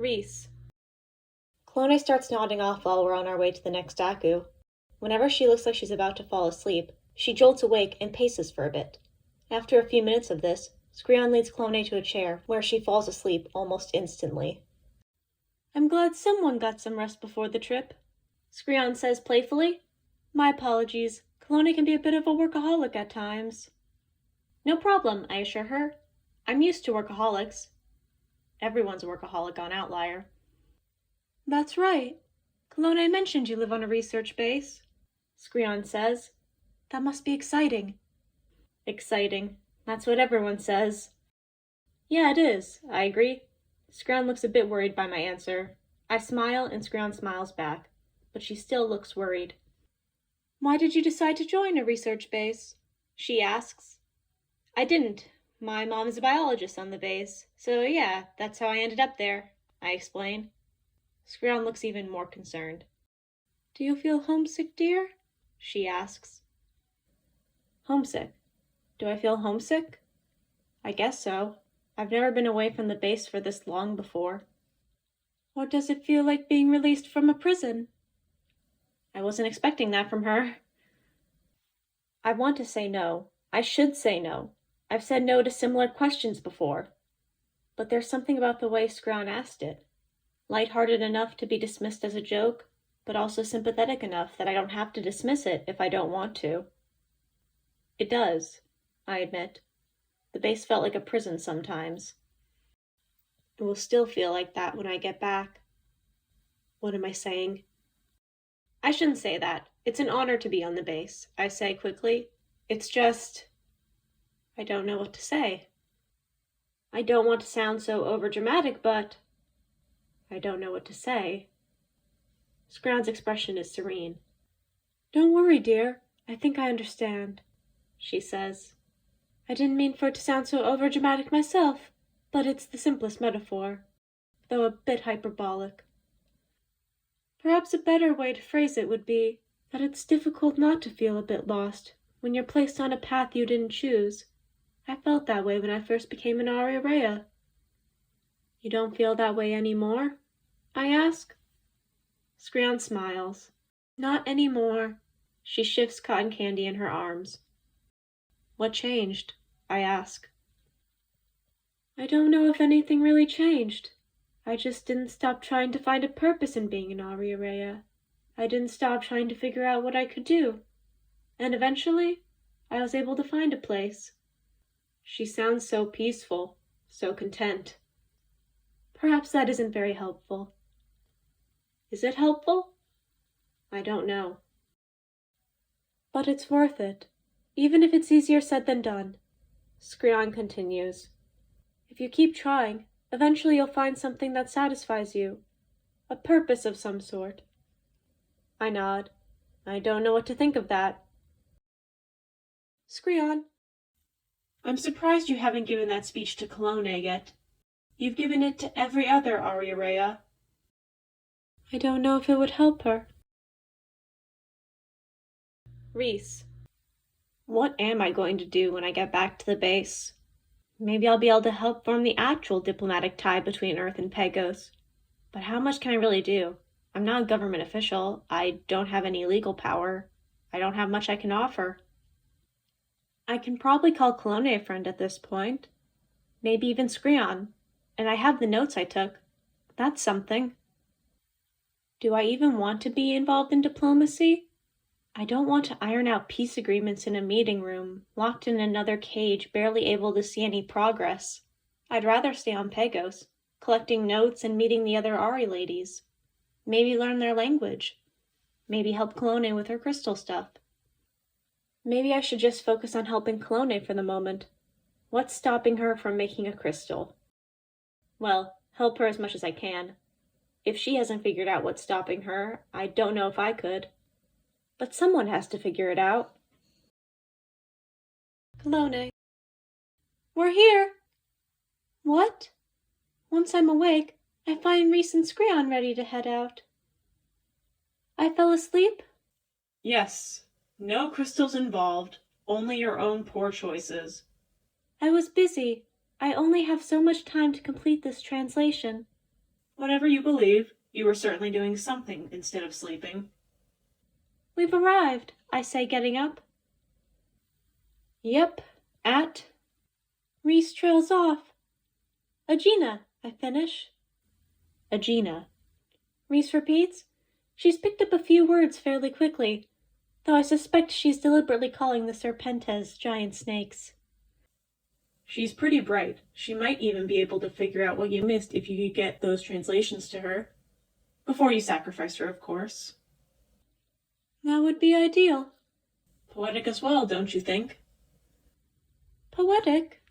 Reese. Clone starts nodding off while we're on our way to the next Aku. Whenever she looks like she's about to fall asleep, she jolts awake and paces for a bit. After a few minutes of this, Screon leads Clone to a chair, where she falls asleep almost instantly. "I'm glad someone got some rest before the trip," Screon says playfully. "My apologies. Clone can be a bit of a workaholic at times." "No problem," I assure her. "I'm used to workaholics." Everyone's a workaholic on Outlier. "That's right. Clone mentioned you live on a research base," Screon says. "That must be exciting." Exciting. That's what everyone says. Yeah, it is, I agree. Screon looks a bit worried by my answer. I smile and Screon smiles back, but she still looks worried. "Why did you decide to join a research base?" she asks. "I didn't. My mom is a biologist on the base, so yeah, that's how I ended up there," I explain. Screon looks even more concerned. "Do you feel homesick, dear?" she asks. Homesick? Do I feel homesick? I guess so. I've never been away from the base for this long before. Or does it feel like being released from a prison? I wasn't expecting that from her. I want to say no. I should say no. I've said no to similar questions before. But there's something about the way Scrown asked it. Lighthearted enough to be dismissed as a joke, but also sympathetic enough that I don't have to dismiss it if I don't want to. It does, I admit. The base felt like a prison sometimes. It will still feel like that when I get back. What am I saying? I shouldn't say that. It's an honor to be on the base, I say quickly. It's just... I don't know what to say. I don't want to sound so overdramatic, but... I don't know what to say. Scrown's expression is serene. "Don't worry, dear. I think I understand," she says. "I didn't mean for it to sound so overdramatic myself, but it's the simplest metaphor, though a bit hyperbolic. Perhaps a better way to phrase it would be that it's difficult not to feel a bit lost when you're placed on a path you didn't choose. I felt that way when I first became an Aria. You don't feel that way anymore? I ask. Screon smiles. Not anymore. She shifts cotton candy in her arms. What changed? I ask. I don't know if anything really changed. I just didn't stop trying to find a purpose in being an Aria. I didn't stop trying to figure out what I could do. And eventually, I was able to find a place. She sounds so peaceful, so content. Perhaps that isn't very helpful. Is it helpful? I don't know. But it's worth it, even if it's easier said than done. Screon continues. If you keep trying, eventually you'll find something that satisfies you, a purpose of some sort. I nod. I don't know what to think of that. Screon, I'm surprised you haven't given that speech to Cologne yet. You've given it to every other Aria. I don't know if it would help her. Reese, what am I going to do when I get back to the base? Maybe I'll be able to help form the actual diplomatic tie between Earth and Pagos. But how much can I really do? I'm not a government official. I don't have any legal power. I don't have much I can offer. I can probably call Cologne a friend at this point. Maybe even Screon. And I have the notes I took. That's something. Do I even want to be involved in diplomacy? I don't want to iron out peace agreements in a meeting room, locked in another cage, barely able to see any progress. I'd rather stay on Pagos, collecting notes and meeting the other Ari ladies. Maybe learn their language. Maybe help Cologne with her crystal stuff. Maybe I should just focus on helping Cologne for the moment. What's stopping her from making a crystal? Well, help her as much as I can. If she hasn't figured out what's stopping her, I don't know if I could. But someone has to figure it out. Cologne. We're here. What? Once I'm awake, I find Reese and Screon ready to head out. I fell asleep? Yes. No crystals involved. Only your own poor choices. I was busy. I only have so much time to complete this translation. Whatever you believe, you were certainly doing something instead of sleeping. We've arrived, I say, getting up. Yep, at... Reese trails off. Aegina, I finish. Aegina. Reese repeats. She's picked up a few words fairly quickly, though I suspect she's deliberately calling the Serpentes giant snakes. She's pretty bright. She might even be able to figure out what you missed if you could get those translations to her. Before you sacrifice her, of course. That would be ideal. Poetic as well, don't you think? Poetic?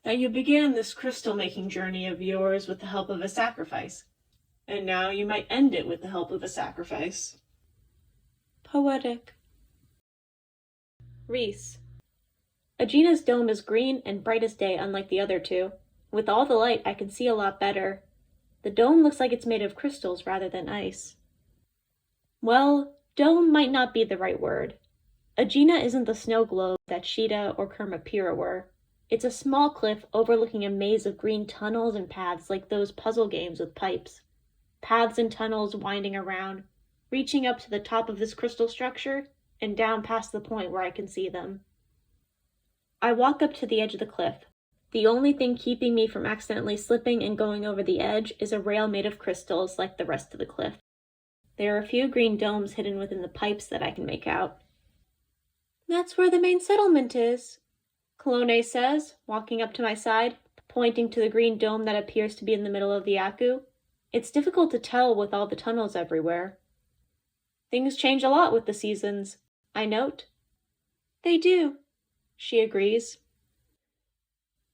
That you began this crystal-making journey of yours with the help of a sacrifice, and now you might end it with the help of a sacrifice. Poetic. Reese. Aegina's dome is green and bright as day, unlike the other two. With all the light, I can see a lot better. The dome looks like it's made of crystals rather than ice. Well, dome might not be the right word. Aegina isn't the snow globe that Sheeta or Kermapira were. It's a small cliff overlooking a maze of green tunnels and paths like those puzzle games with pipes. Paths and tunnels winding around, reaching up to the top of this crystal structure, and down past the point where I can see them. I walk up to the edge of the cliff. The only thing keeping me from accidentally slipping and going over the edge is a rail made of crystals like the rest of the cliff. There are a few green domes hidden within the pipes that I can make out. That's where the main settlement is, Colone says, walking up to my side, pointing to the green dome that appears to be in the middle of the Aku. It's difficult to tell with all the tunnels everywhere. Things change a lot with the seasons, I note. They do, she agrees.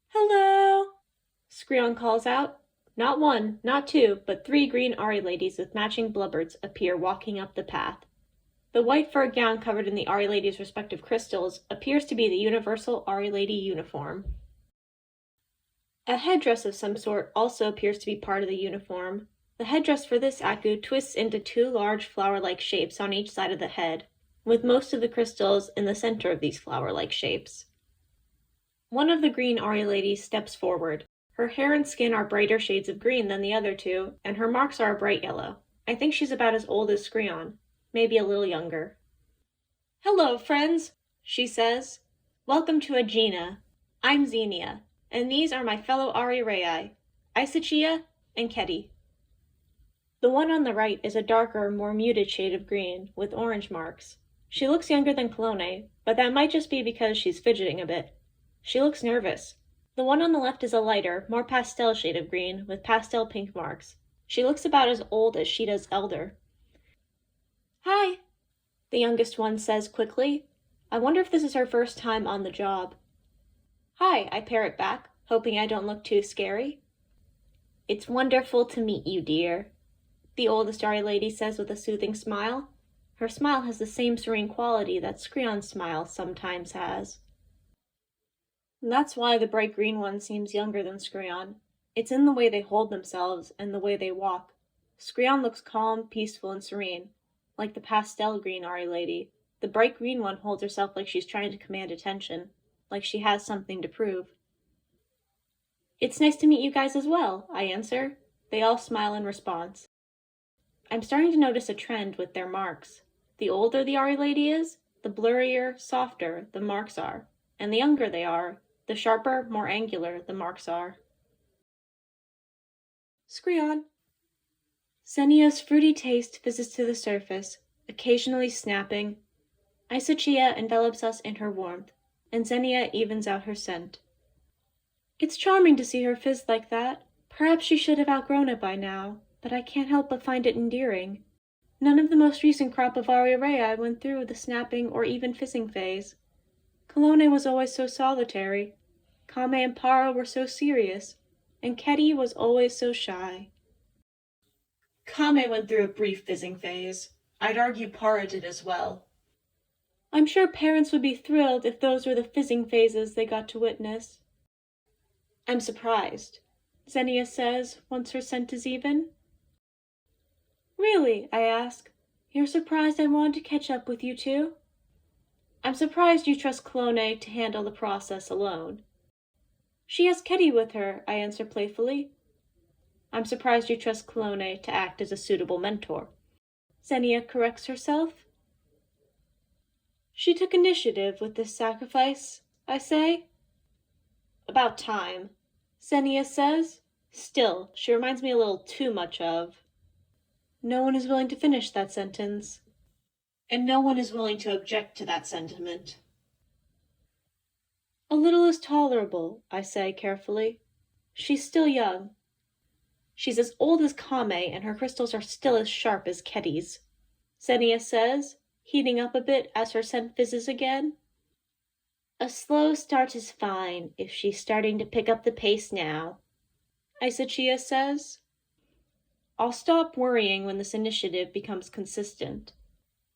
Hello, Skreon calls out. Not one, not two, but 3 green Ari ladies with matching blubberds appear walking up the path. The white fur gown covered in the Ari ladies' respective crystals appears to be the universal Ari lady uniform. A headdress of some sort also appears to be part of the uniform. The headdress for this Aku twists into 2 large flower-like shapes on each side of the head, with most of the crystals in the center of these flower-like shapes. One of the green Ari ladies steps forward. Her hair and skin are brighter shades of green than the other 2, and her marks are a bright yellow. I think she's about as old as Skreon, maybe a little younger. Hello, friends, she says. Welcome to Aegina. I'm Xenia, and these are my fellow Ari Rei, Isachia and Keti. The one on the right is a darker, more muted shade of green, with orange marks. She looks younger than Colone, but that might just be because she's fidgeting a bit. She looks nervous. The one on the left is a lighter, more pastel shade of green, with pastel pink marks. She looks about as old as Sheeta's elder. Hi, the youngest one says quickly. I wonder if this is her first time on the job. Hi, I parrot back, hoping I don't look too scary. It's wonderful to meet you, dear, the oldest Ari lady says with a soothing smile. Her smile has the same serene quality that Skreon's smile sometimes has. That's why the bright green one seems younger than Skreon. It's in the way they hold themselves and the way they walk. Skreon looks calm, peaceful, and serene, like the pastel green Ari lady. The bright green one holds herself like she's trying to command attention, like she has something to prove. It's nice to meet you guys as well, I answer. They all smile in response. I'm starting to notice a trend with their marks. The older the Ari lady is, the blurrier, softer the marks are, and the younger they are, the sharper, more angular the marks are. Skreon. Xenia's fruity taste fizzes to the surface, occasionally snapping. Isachia envelops us in her warmth, and Xenia evens out her scent. It's charming to see her fizz like that. Perhaps she should have outgrown it by now, but I can't help but find it endearing. None of the most recent crop of Ari Rei went through the snapping or even fizzing phase. Colone was always so solitary. Kame and Para were so serious, and Keti was always so shy. Kame went through a brief fizzing phase. I'd argue Para did as well. I'm sure parents would be thrilled if those were the fizzing phases they got to witness. I'm surprised, Xenia says, once her scent is even. Really, I ask. You're surprised I wanted to catch up with you two? I'm surprised you trust Colone to handle the process alone. She has Keti with her, I answer playfully. I'm surprised you trust Clone to act as a suitable mentor. Xenia corrects herself. She took initiative with this sacrifice, I say. About time, Xenia says. Still, she reminds me a little too much of. No one is willing to finish that sentence. And no one is willing to object to that sentiment. A little is tolerable, I say carefully. She's still young. She's as old as Kame, and her crystals are still as sharp as Ketty's, Xenia says, heating up a bit as her scent fizzes again. A slow start is fine if she's starting to pick up the pace now, Isachiya says. I'll stop worrying when this initiative becomes consistent,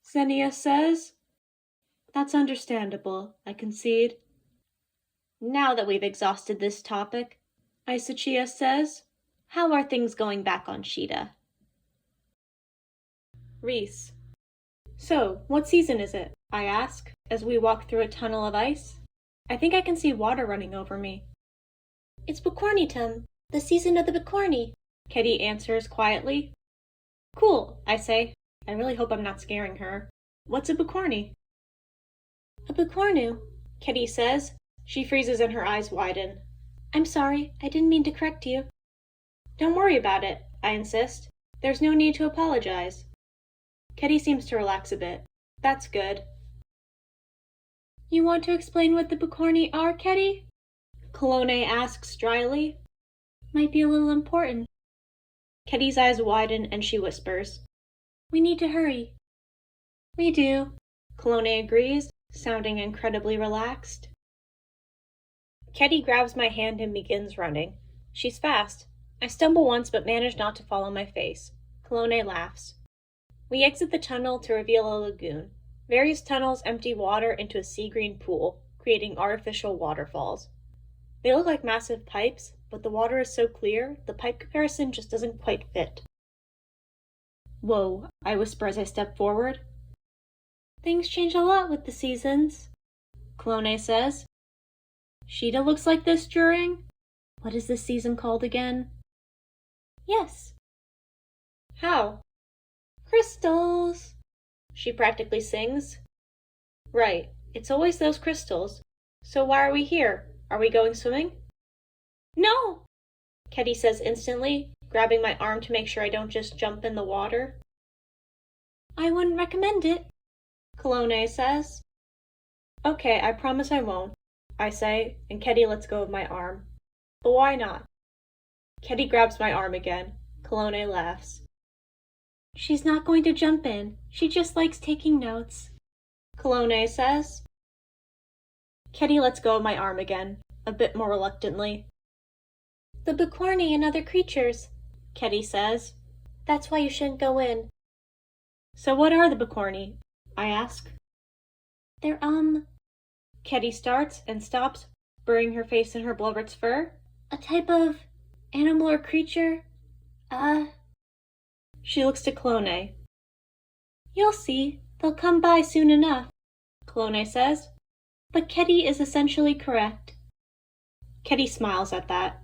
Xenia says. That's understandable, I concede. Now that we've exhausted this topic, Isachiya says, how are things going back on Sheeta? Reese. So, what season is it? I ask, as we walk through a tunnel of ice. I think I can see water running over me. It's Bukornitum, the season of the Bukorni, Ketty answers quietly. Cool, I say. I really hope I'm not scaring her. What's a Bukorni? A Bukornu, Ketty says. She freezes and her eyes widen. I'm sorry, I didn't mean to correct you. Don't worry about it, I insist. There's no need to apologize. Ketty seems to relax a bit. That's good. You want to explain what the Bukorni are, Ketty? Clone asks dryly. Might be a little important. Ketty's eyes widen and she whispers. We need to hurry. We do, Clone agrees, sounding incredibly relaxed. Ketty grabs my hand and begins running. She's fast. I stumble once but manage not to fall on my face. Clone laughs. We exit the tunnel to reveal a lagoon. Various tunnels empty water into a sea-green pool, creating artificial waterfalls. They look like massive pipes, but the water is so clear, the pipe comparison just doesn't quite fit. Whoa, I whisper as I step forward. Things change a lot with the seasons, Clone says. Sheeta looks like this during? What is this season called again? Yes. How? Crystals, she practically sings. Right, it's always those crystals. So why are we here? Are we going swimming? No, Ketty says instantly, grabbing my arm to make sure I don't just jump in the water. I wouldn't recommend it, Clone says. Okay, I promise I won't, I say, and Ketty lets go of my arm. But why not? Ketty grabs my arm again. Clone laughs. She's not going to jump in. She just likes taking notes, Clone says. Ketty lets go of my arm again, a bit more reluctantly. The Bukorni and other creatures, Ketty says. That's why you shouldn't go in. So what are the Bukorni? I ask. They're, Ketty starts and stops, burying her face in her blubbert's fur. A type of animal or creature? She looks to Clone. You'll see. They'll come by soon enough, Clone says. But Ketty is essentially correct. Ketty smiles at that.